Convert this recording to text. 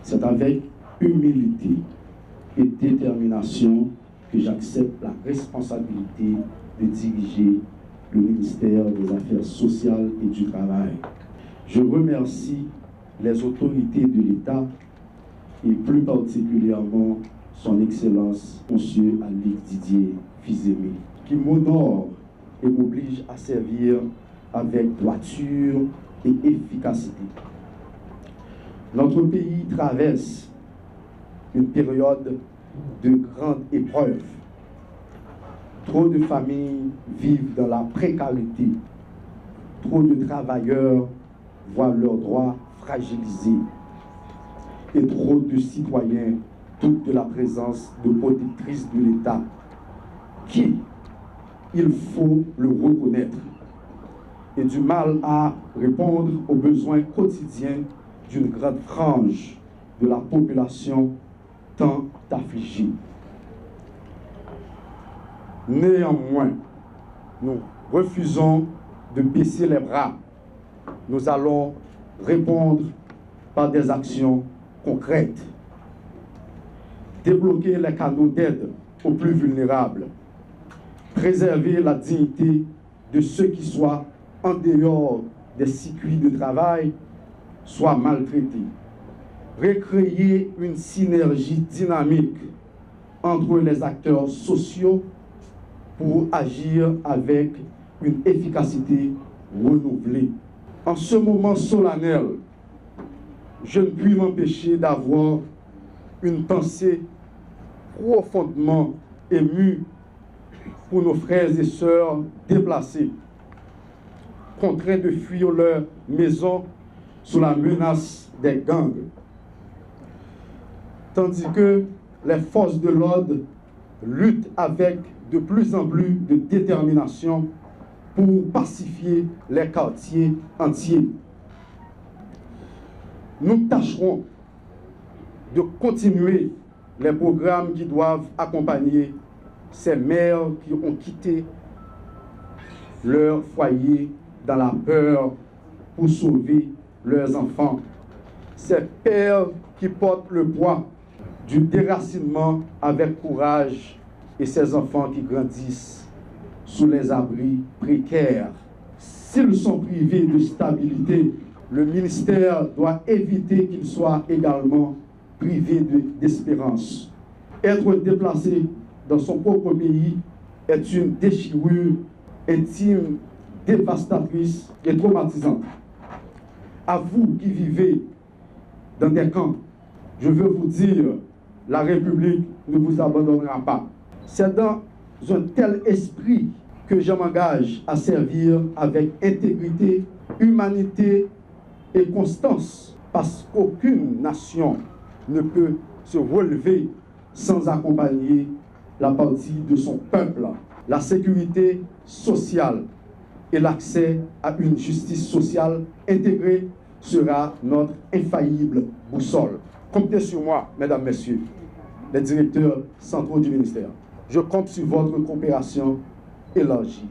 C'est avec humilité et détermination que j'accepte la responsabilité de diriger le ministère des Affaires sociales et du Travail. Je remercie les autorités de l'État et plus particulièrement son Excellence, M. Alix Didier Fils-Aimé, qui m'honore et m'oblige à servir avec droiture et efficacité. Notre pays traverse une période de grande épreuve. Trop de familles vivent dans la précarité. Trop de travailleurs voient leurs droits fragilisés. Et trop de citoyens doutent de la présence de protectrices de l'État qui, il faut le reconnaître, et du mal à répondre aux besoins quotidiens d'une grande frange de la population tant affligée. Néanmoins, nous refusons de baisser les bras. Nous allons répondre par des actions concrètes. Débloquer les canaux d'aide aux plus vulnérables. Préserver la dignité de ceux qui soient en dehors des circuits de travail, soient maltraités. Recréer une synergie dynamique entre les acteurs sociaux pour agir avec une efficacité renouvelée. En ce moment solennel, je ne puis m'empêcher d'avoir une pensée profondément émue pour nos frères et sœurs déplacés, contraints de fuir leur maison sous la menace des gangs, tandis que les forces de l'ordre luttent avec de plus en plus de détermination pour pacifier les quartiers entiers. Nous tâcherons de continuer les programmes qui doivent accompagner ces mères qui ont quitté leur foyer dans la peur pour sauver leurs enfants. Ces pères qui portent le poids du déracinement avec courage et ces enfants qui grandissent sous les abris précaires. S'ils sont privés de stabilité, le ministère doit éviter qu'ils soient également privés d'espérance. Être déplacé dans son propre pays est une déchirure intime, dévastatrice et traumatisante. À vous qui vivez dans des camps, je veux vous dire, la République ne vous abandonnera pas. C'est dans un tel esprit que je m'engage à servir avec intégrité, humanité et constance, parce qu'aucune nation ne peut se relever sans accompagner la partie de son peuple. La sécurité sociale et l'accès à une justice sociale intégrée sera notre infaillible boussole. Comptez sur moi, mesdames, messieurs, les directeurs centraux du ministère. Je compte sur votre coopération élargie.